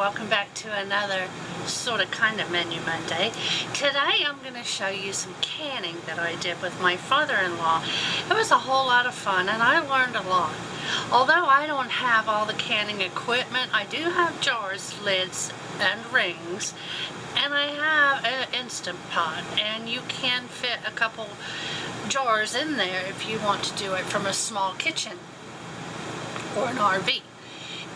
welcome back to another sort of kind of Menu Monday. Today I'm going to show you some canning that I did with my father-in-law. It was a whole lot of fun and I learned a lot. Although I don't have all the canning equipment, I do have jars, lids, and rings, and I have an Instant Pot, and you can fit a couple jars in there if you want to do it from a small kitchen or an RV.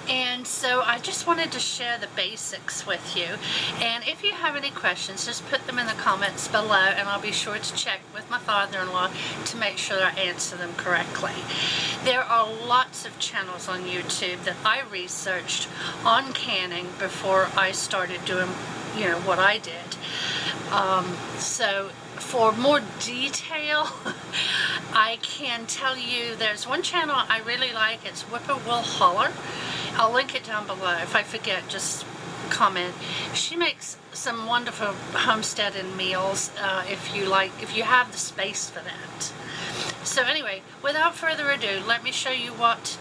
And so I just wanted to share the basics with you, and if you have any questions, just put them in the comments below and I'll be sure to check with my father-in-law to make sure I answer them correctly. There are lots of channels on YouTube that I researched on canning before I started doing, what I did. So for more detail, I can tell you there's one channel I really like. It's Whippoorwill Holler. I'll link it down below. If I forget, just comment. She makes some wonderful homesteading meals if you have the space for that. So anyway, without further ado, let me show you what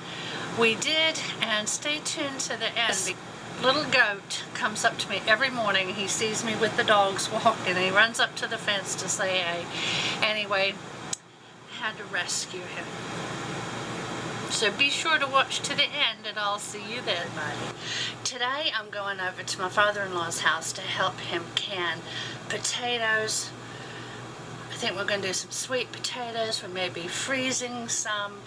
we did, and stay tuned to the end. The little goat comes up to me every morning. He sees me with the dogs walking and he runs up to the fence to say hey. Anyway, had to rescue him. So be sure to watch to the end and I'll see you then, buddy. Today I'm going over to my father-in-law's house to help him can potatoes. I think we're going to do some sweet potatoes. We may be freezing some.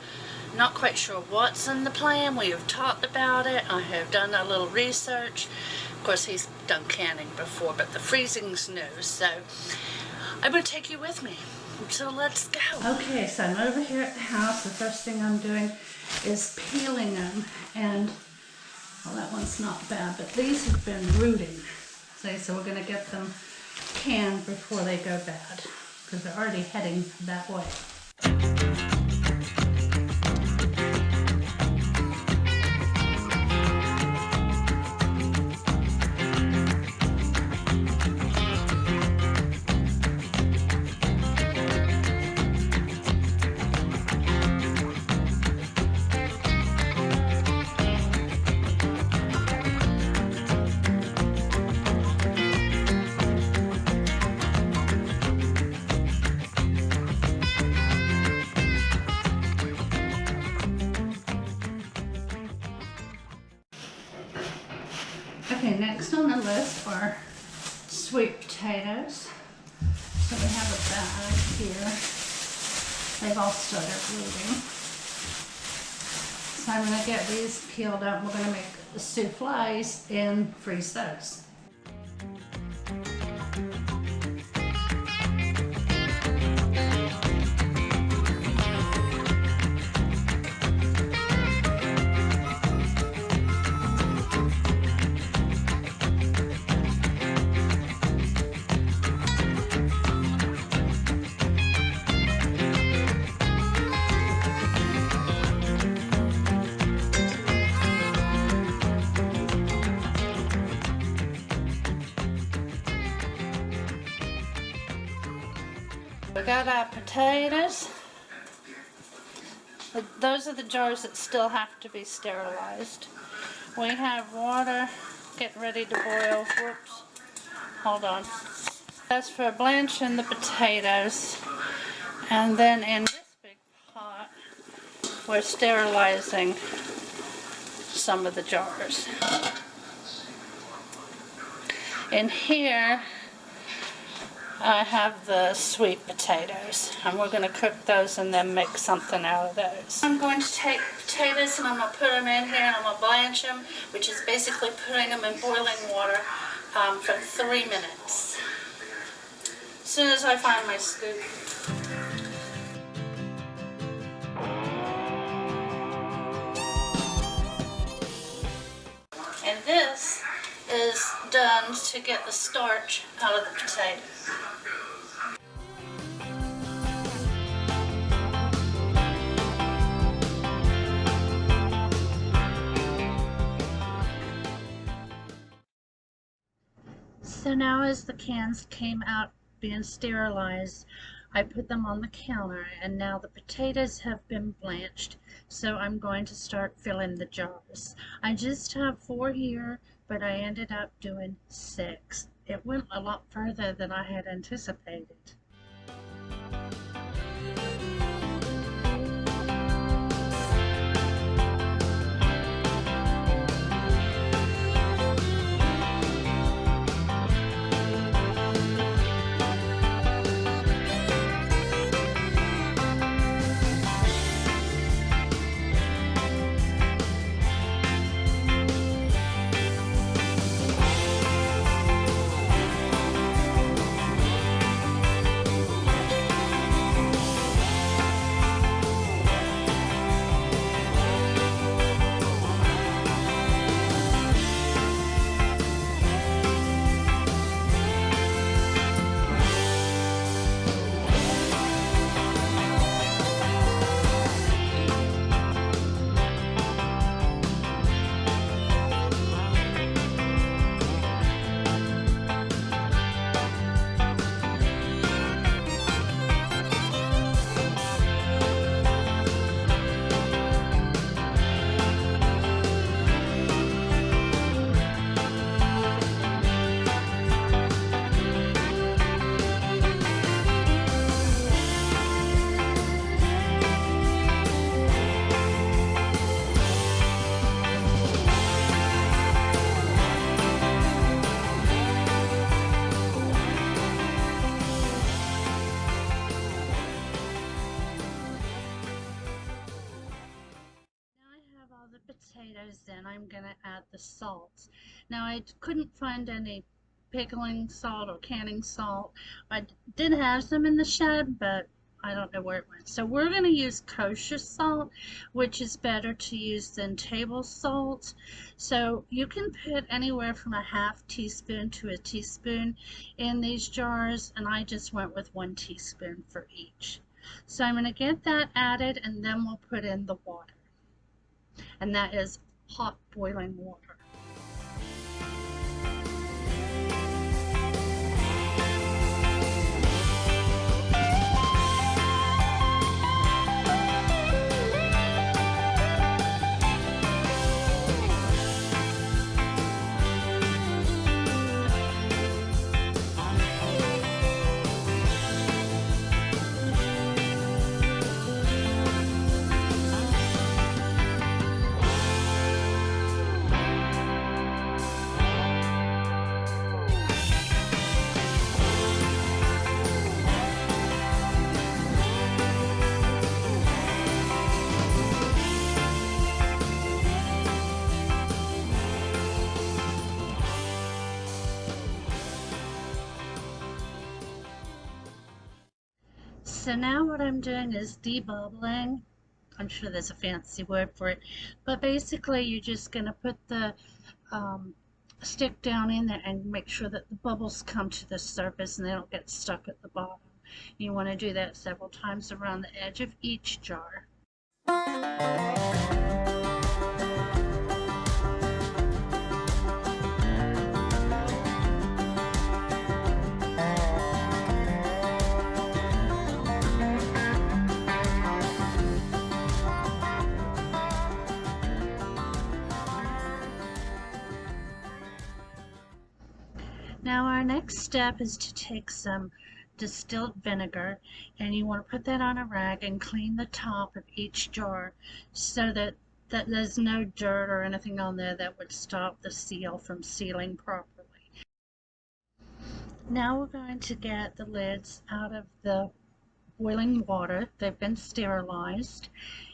Not quite sure what's in the plan. We have talked about it. I have done a little research. Of course, he's done canning before, but the freezing's new. So I'm going to take you with me. So let's go. Okay, so I'm over here at the house. The first thing I'm doing is peeling them. And, well, that one's not bad, but these have been rooting. See, so we're going to get them canned before they go bad, because they're already heading that way. Okay, next on the list are sweet potatoes. So we have a bag here. They've all started rooting. So I'm going to get these peeled up. We're going to make the soufflés and freeze those. We got our potatoes. Those are the jars that still have to be sterilized. We have water getting ready to boil. Whoops. Hold on. That's for blanching the potatoes. And then in this big pot, we're sterilizing some of the jars. In here, I have the sweet potatoes, and we're going to cook those and then make something out of those. I'm going to take potatoes and I'm going to put them in here and I'm going to blanch them, which is basically putting them in boiling water for 3 minutes. As soon as I find my scoop. And this is done to get the starch out of the potatoes. So now as the cans came out being sterilized, I put them on the counter, and now the potatoes have been blanched, so I'm going to start filling the jars. I just have 4 here but I ended up doing 6. It went a lot further than I had anticipated. The potatoes, then I'm going to add the salt. Now I couldn't find any pickling salt or canning salt. I did have some in the shed, but I don't know where it went. So we're going to use kosher salt, which is better to use than table salt. So you can put anywhere from a half teaspoon to a teaspoon in these jars, and I just went with 1 teaspoon for each. So I'm going to get that added, and then we'll put in the water, and that is hot boiling water. So now what I'm doing is debubbling. I'm sure there's a fancy word for it, but basically you're just going to put the stick down in there and make sure that the bubbles come to the surface and they don't get stuck at the bottom. You want to do that several times around the edge of each jar. Now our next step is to take some distilled vinegar, and you want to put that on a rag and clean the top of each jar so that there's no dirt or anything on there that would stop the seal from sealing properly. Now we're going to get the lids out of the boiling water. They've been sterilized,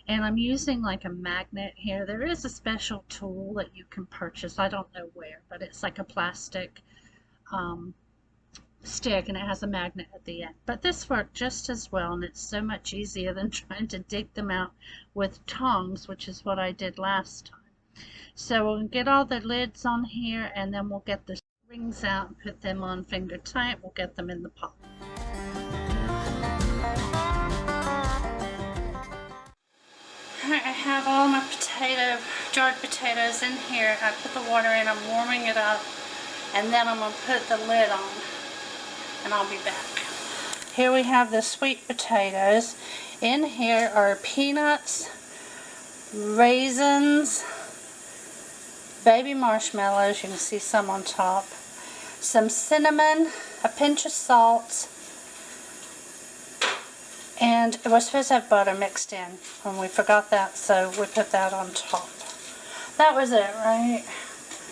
and I'm using like a magnet here. There is a special tool that you can purchase, I don't know where, but it's like a plastic stick, and it has a magnet at the end. But this worked just as well, and it's so much easier than trying to dig them out with tongs, which is what I did last time. So we'll get all the lids on here, and then we'll get the rings out and put them on finger tight. We'll get them in the pot. I have all my jarred potatoes in here. I put the water in, I'm warming it up, and then I'm going to put the lid on, and I'll be back. Here we have the sweet potatoes. In here are peanuts, raisins, baby marshmallows, you can see some on top, some cinnamon, a pinch of salt, and we're supposed to have butter mixed in, and we forgot that, so we put that on top. That was it, right?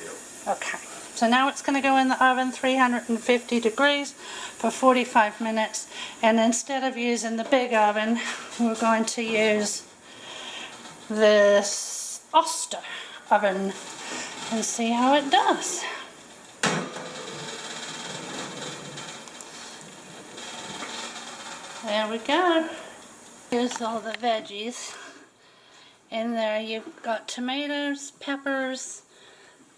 Yep. Okay. So now it's going to go in the oven, 350 degrees for 45 minutes. And instead of using the big oven, we're going to use this Oster oven and see how it does. There we go. Here's all the veggies. In there you've got tomatoes, peppers,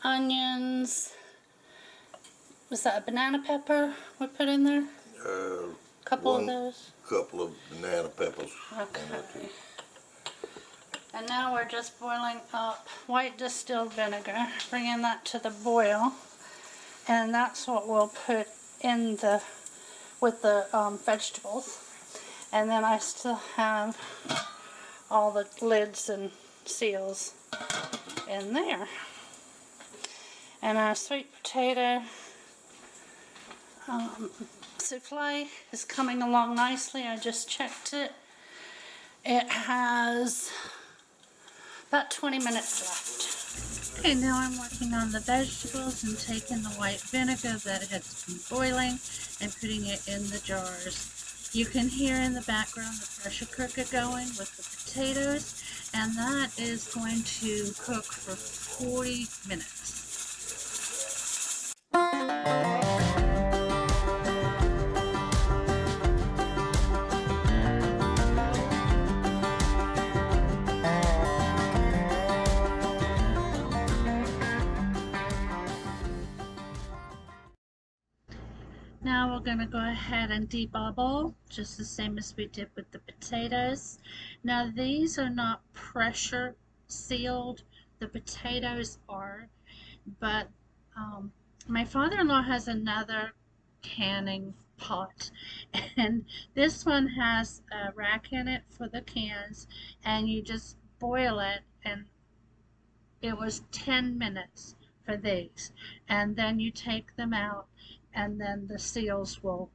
onions. Was that a banana pepper we put in there? Couple of those? Couple of banana peppers. Okay. And now we're just boiling up white distilled vinegar, bringing that to the boil. And that's what we'll put in with the vegetables. And then I still have all the lids and seals in there. And our sweet potato souffle is coming along nicely. I just checked it. It has about 20 minutes left. Okay, now I'm working on the vegetables and taking the white vinegar that has been boiling and putting it in the jars. You can hear in the background the pressure cooker going with the potatoes, and that is going to cook for 40 minutes. Now we're going to go ahead and debubble, just the same as we did with the potatoes. Now these are not pressure sealed, the potatoes are, but my father-in-law has another canning pot, and this one has a rack in it for the cans, and you just boil it, and it was 10 minutes for these, and then you take them out, and then the seals will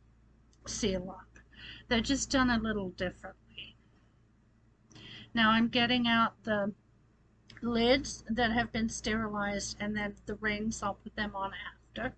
seal up. They're just done a little differently. Now I'm getting out the lids that have been sterilized, and then the rings, I'll put them on after.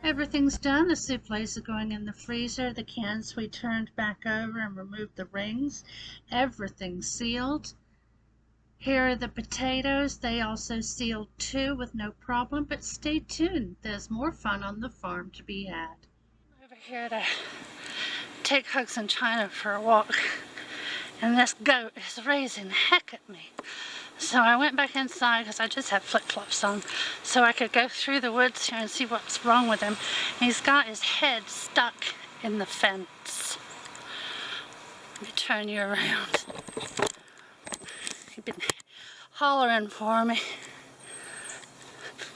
Everything's done. The soufflés are going in the freezer. The cans we turned back over and removed the rings. Everything's sealed. Here are the potatoes. They also sealed too with no problem, but stay tuned. There's more fun on the farm to be had. I'm over here to take Hugs and China for a walk, and this goat is raising heck at me. So I went back inside because I just have flip-flops on, so I could go through the woods here and see what's wrong with him. He's got his head stuck in the fence. Let me turn you around. He's been hollering for me.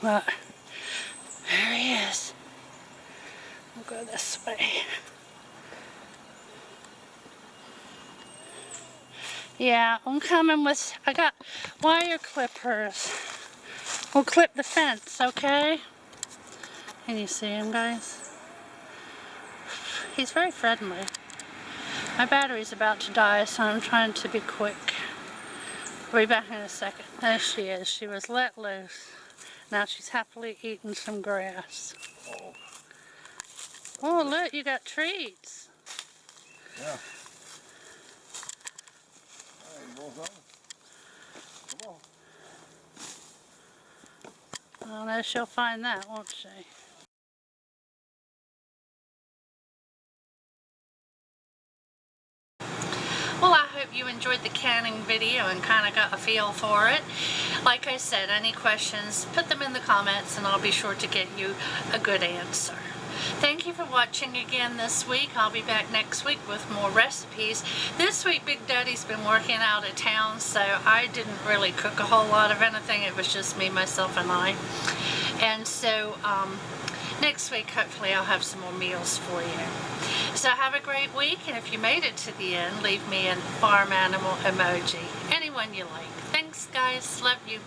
But there he is. We'll go this way. Yeah, I'm coming with, I got wire clippers. We'll clip the fence, okay? Can you see him, guys? He's very friendly. My battery's about to die, so I'm trying to be quick. I'll be back in a second. There she is. She was let loose. Now she's happily eating some grass. Oh, look, you got treats. Yeah. Come on. I know she'll find that, won't she? Well, I hope you enjoyed the canning video and kind of got a feel for it. Like I said, any questions, put them in the comments and I'll be sure to get you a good answer. Thank you for watching again this week. I'll be back next week with more recipes. This week, Big Daddy's been working out of town, so I didn't really cook a whole lot of anything. It was just me, myself, and I. And so next week, hopefully, I'll have some more meals for you. So have a great week, and if you made it to the end, leave me a farm animal emoji. Anyone you like. Thanks, guys. Love you.